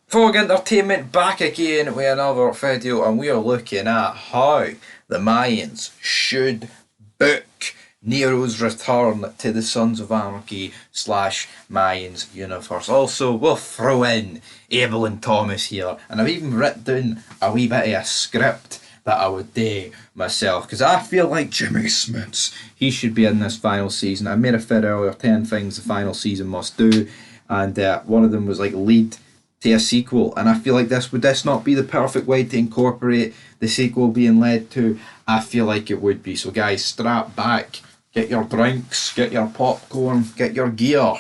Fog Entertainment back again with another video, and we are looking at how the Mayans should book Nero's return to the Sons of Anarchy slash Mayans universe. Also, we'll throw in Abel and Thomas here, and I've even written down a wee bit of a script that I would do myself, because I feel like Jimmy Smits, he should be in this final season. I made a fit earlier, 10 things the final season must do, and one of them was like lead to a sequel, and I feel like this not be the perfect way to incorporate the sequel being led to? I feel like it would be. So guys, strap back, get your drinks, get your popcorn, get your gear,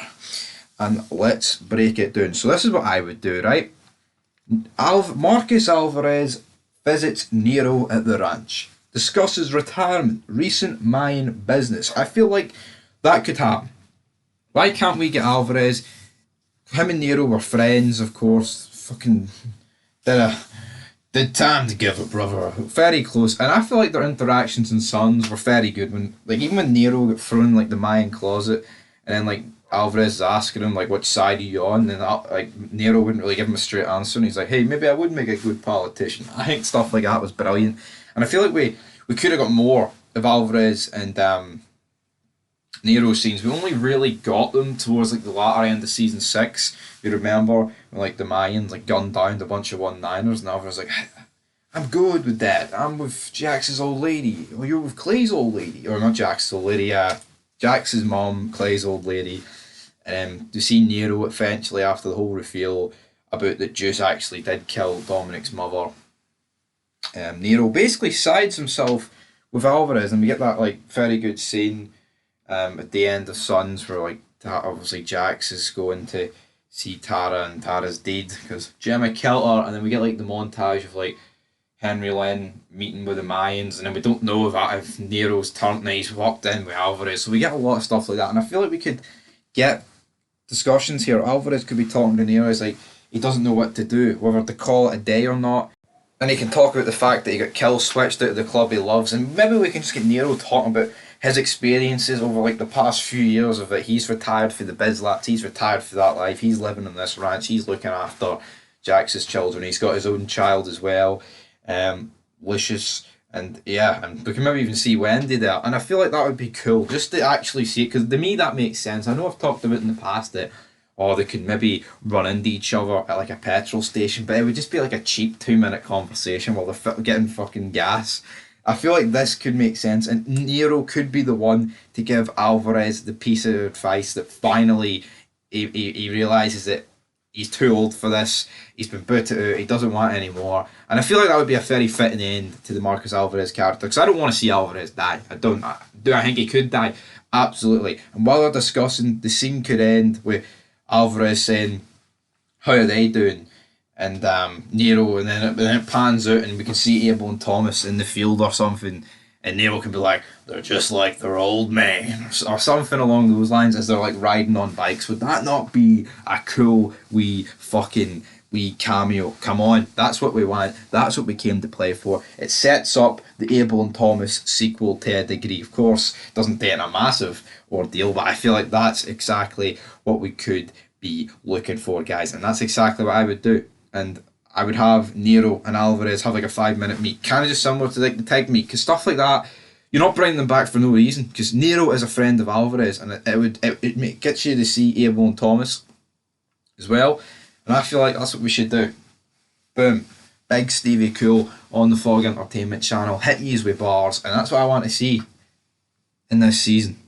and let's break it down. So this is what I would do, right? Marcus Alvarez visits Nero at the ranch, discusses retirement, recent Mayan business. I feel like that could happen. Why can't we get Alvarez? Him and Nero were friends, of course. Fucking did time together, brother. Very close, and I feel like their interactions in Sons were very good. When even when Nero got thrown in the Mayan closet, and then Alvarez is asking him which side are you on, and Nero wouldn't really give him a straight answer, and he's like, hey, maybe I would make a good politician. I think stuff like that was brilliant, and I feel like we could have got more of Alvarez and Nero scenes. We only really got them towards the latter end of season 6. You remember when the Mayans gunned down a bunch of 1-9ers, and Alvarez like, I'm good with that. I'm with Jax's old lady. Or you're with Clay's old lady. Or not Jax's old lady, Jax's mom, Clay's old lady. And to see Nero eventually after the whole reveal about that Juice actually did kill Dominic's mother. Nero basically sides himself with Alvarez, and we get that very good scene at the end of Sons where obviously Jax is going to see Tara, and Tara's dead because Gemma killed her, and then we get the montage of Henry Lynn meeting with the Mayans, and then we don't know if Nero's turned and he's walked in with Alvarez, so we get a lot of stuff like that, and I feel like we could get discussions here. Alvarez could be talking to Nero as he doesn't know what to do, whether to call it a day or not, and he can talk about the fact that he got kill switched out of the club he loves, and maybe we can just get Nero talking about his experiences over the past few years of it. He's retired for the biz laps, he's retired for that life, he's living on this ranch, he's looking after Jax's children, he's got his own child as well, Lucius, and yeah, and we can maybe even see Wendy there, and I feel like that would be cool just to actually see it, because to me that makes sense. I know I've talked about in the past that they could maybe run into each other at a petrol station, but it would just be a cheap 2-minute conversation while they're getting fucking gas. I feel like this could make sense, and Nero could be the one to give Alvarez the piece of advice that finally he realises that he's too old for this, he's been booted out, he doesn't want it anymore. And I feel like that would be a very fitting end to the Marcus Alvarez character, because I don't want to see Alvarez die. Do I think he could die? Absolutely. And while they're discussing, the scene could end with Alvarez saying, how are they doing? And Nero, and then it pans out and we can see Abel and Thomas in the field or something, and Nero can be like, they're just like their old man, or something along those lines, as they're riding on bikes. Would that not be a cool wee cameo? Come on, that's what we want, that's what we came to play for. It sets up the Abel and Thomas sequel to a degree. Of course, it doesn't take a massive ordeal, but I feel like that's exactly what we could be looking for, guys, and that's exactly what I would do. And I would have Nero and Alvarez have a 5-minute meet, kind of just similar to the tag meet, because stuff like that, you're not bringing them back for no reason, because Nero is a friend of Alvarez, and it gets you to see Abel and Thomas as well, and I feel like that's what we should do. Boom, big Stevie Cool on the Fog Entertainment channel, hit yous with bars, and that's what I want to see in this season.